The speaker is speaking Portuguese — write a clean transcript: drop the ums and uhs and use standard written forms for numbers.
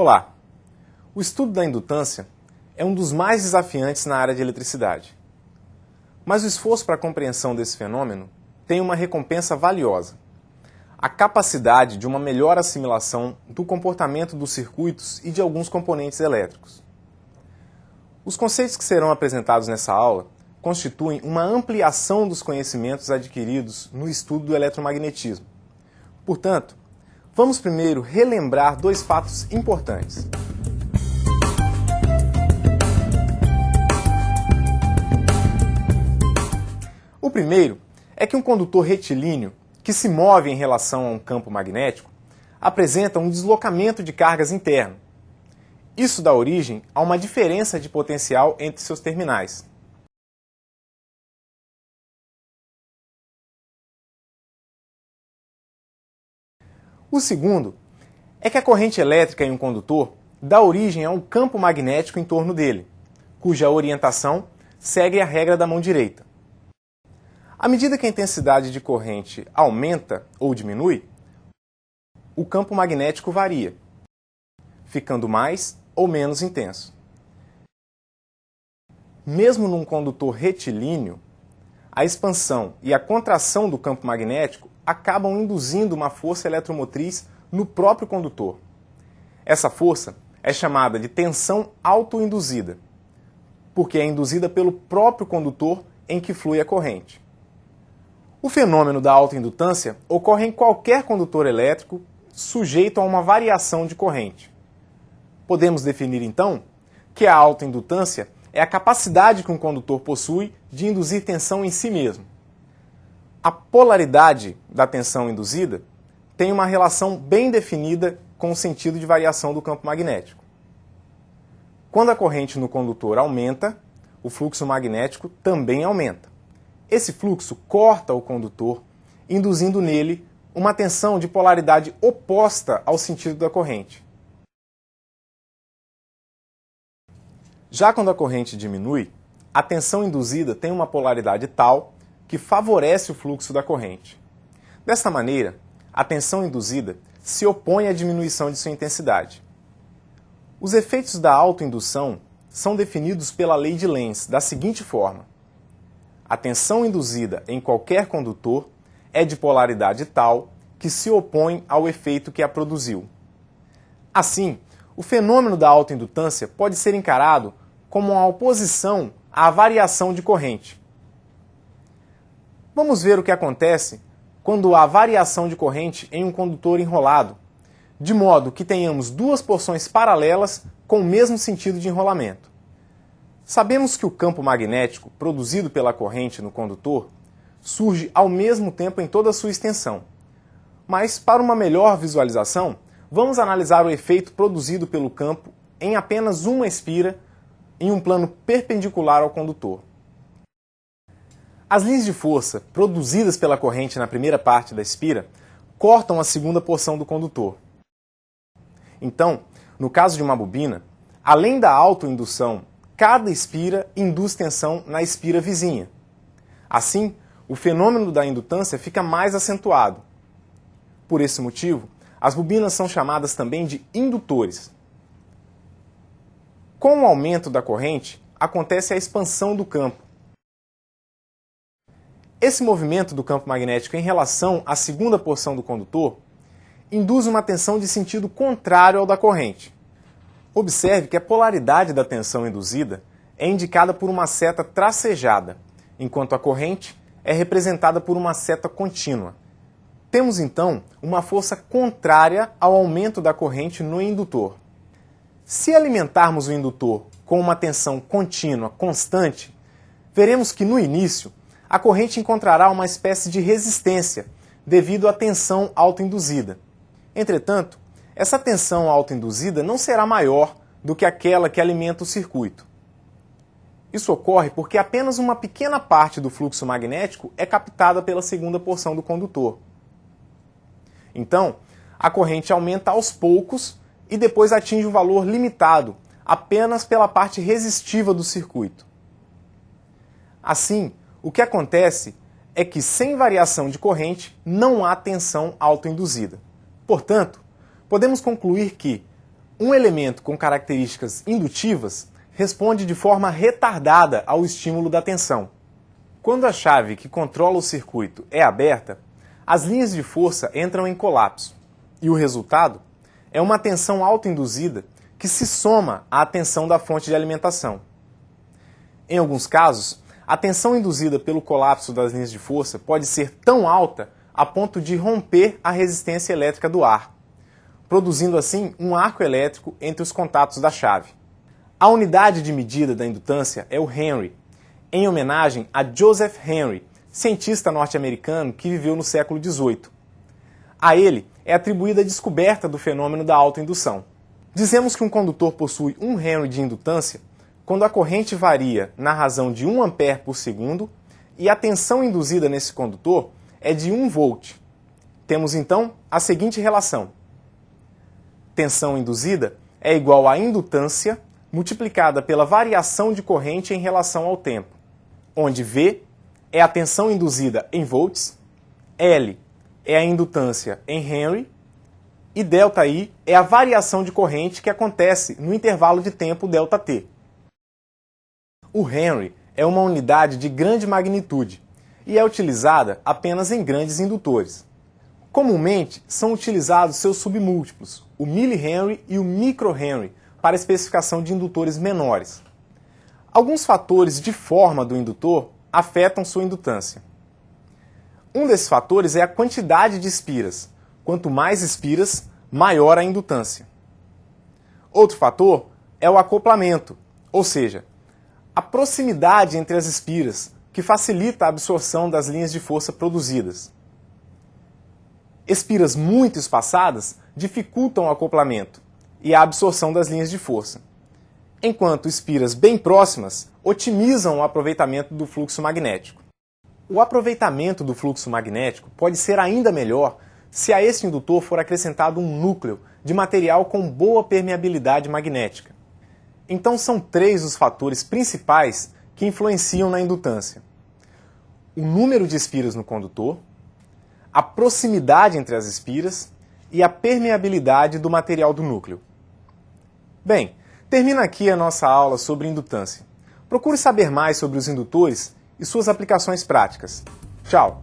Olá! O estudo da indutância é um dos mais desafiantes na área de eletricidade. Mas o esforço para a compreensão desse fenômeno tem uma recompensa valiosa: a capacidade de uma melhor assimilação do comportamento dos circuitos e de alguns componentes elétricos. Os conceitos que serão apresentados nessa aula constituem uma ampliação dos conhecimentos adquiridos no estudo do eletromagnetismo. Portanto, vamos primeiro relembrar dois fatos importantes. O primeiro é que um condutor retilíneo, que se move em relação a um campo magnético, apresenta um deslocamento de cargas interno. Isso dá origem a uma diferença de potencial entre seus terminais. O segundo é que a corrente elétrica em um condutor dá origem a um campo magnético em torno dele, cuja orientação segue a regra da mão direita. À medida que a intensidade de corrente aumenta ou diminui, o campo magnético varia, ficando mais ou menos intenso. Mesmo num condutor retilíneo, a expansão e a contração do campo magnético acabam induzindo uma força eletromotriz no próprio condutor. Essa força é chamada de tensão autoinduzida, porque é induzida pelo próprio condutor em que flui a corrente. O fenômeno da autoindutância ocorre em qualquer condutor elétrico sujeito a uma variação de corrente. Podemos definir, então, que a autoindutância é a capacidade que um condutor possui de induzir tensão em si mesmo. A polaridade da tensão induzida tem uma relação bem definida com o sentido de variação do campo magnético. Quando a corrente no condutor aumenta, o fluxo magnético também aumenta. Esse fluxo corta o condutor, induzindo nele uma tensão de polaridade oposta ao sentido da corrente. Já quando a corrente diminui, a tensão induzida tem uma polaridade tal que favorece o fluxo da corrente. Desta maneira, a tensão induzida se opõe à diminuição de sua intensidade. Os efeitos da autoindução são definidos pela lei de Lenz da seguinte forma: a tensão induzida em qualquer condutor é de polaridade tal que se opõe ao efeito que a produziu. Assim, o fenômeno da autoindutância pode ser encarado como uma oposição à variação de corrente. Vamos ver o que acontece quando há variação de corrente em um condutor enrolado, de modo que tenhamos duas porções paralelas com o mesmo sentido de enrolamento. Sabemos que o campo magnético produzido pela corrente no condutor surge ao mesmo tempo em toda a sua extensão. Mas, para uma melhor visualização, vamos analisar o efeito produzido pelo campo em apenas uma espira em um plano perpendicular ao condutor. As linhas de força produzidas pela corrente na primeira parte da espira cortam a segunda porção do condutor. Então, no caso de uma bobina, além da autoindução, cada espira induz tensão na espira vizinha. Assim, o fenômeno da indutância fica mais acentuado. Por esse motivo, as bobinas são chamadas também de indutores. Com o aumento da corrente, acontece a expansão do campo. Esse movimento do campo magnético em relação à segunda porção do condutor induz uma tensão de sentido contrário ao da corrente. Observe que a polaridade da tensão induzida é indicada por uma seta tracejada, enquanto a corrente é representada por uma seta contínua. Temos então uma força contrária ao aumento da corrente no indutor. Se alimentarmos o indutor com uma tensão contínua, constante, veremos que no início a corrente encontrará uma espécie de resistência devido à tensão autoinduzida. Entretanto, essa tensão autoinduzida não será maior do que aquela que alimenta o circuito. Isso ocorre porque apenas uma pequena parte do fluxo magnético é captada pela segunda porção do condutor. Então, a corrente aumenta aos poucos e depois atinge um valor limitado apenas pela parte resistiva do circuito. Assim, o que acontece é que sem variação de corrente não há tensão autoinduzida. Portanto, podemos concluir que Um elemento com características indutivas responde de forma retardada ao estímulo da tensão. Quando a chave que controla o circuito é aberta, as linhas de força entram em colapso, e o resultado é uma tensão autoinduzida que se soma à tensão da fonte de alimentação. Em alguns casos, a tensão induzida pelo colapso das linhas de força pode ser tão alta a ponto de romper a resistência elétrica do ar, produzindo assim um arco elétrico entre os contatos da chave. A unidade de medida da indutância é o Henry, em homenagem a Joseph Henry, cientista norte-americano que viveu no século XVIII. A ele é atribuída a descoberta do fenômeno da autoindução. Dizemos que um condutor possui 1 Henry de indutância quando a corrente varia na razão de 1 ampere por segundo e a tensão induzida nesse condutor é de 1 volt. Temos então a seguinte relação. Tensão induzida é igual à indutância multiplicada pela variação de corrente em relação ao tempo, onde V é a tensão induzida em volts, L é a indutância em Henry e ΔI é a variação de corrente que acontece no intervalo de tempo ΔT. O Henry é uma unidade de grande magnitude e é utilizada apenas em grandes indutores. Comumente são utilizados seus submúltiplos, o millihenry e o microhenry, para especificação de indutores menores. Alguns fatores de forma do indutor afetam sua indutância. Um desses fatores é a quantidade de espiras. Quanto mais espiras, maior a indutância. Outro fator é o acoplamento, ou seja, a proximidade entre as espiras, que facilita a absorção das linhas de força produzidas. Espiras muito espaçadas dificultam o acoplamento e a absorção das linhas de força, enquanto espiras bem próximas otimizam o aproveitamento do fluxo magnético. O aproveitamento do fluxo magnético pode ser ainda melhor se a esse indutor for acrescentado um núcleo de material com boa permeabilidade magnética. Então são 3 os fatores principais que influenciam na indutância: o número de espiras no condutor, a proximidade entre as espiras e a permeabilidade do material do núcleo. Bem, termina aqui a nossa aula sobre indutância. Procure saber mais sobre os indutores e suas aplicações práticas. Tchau!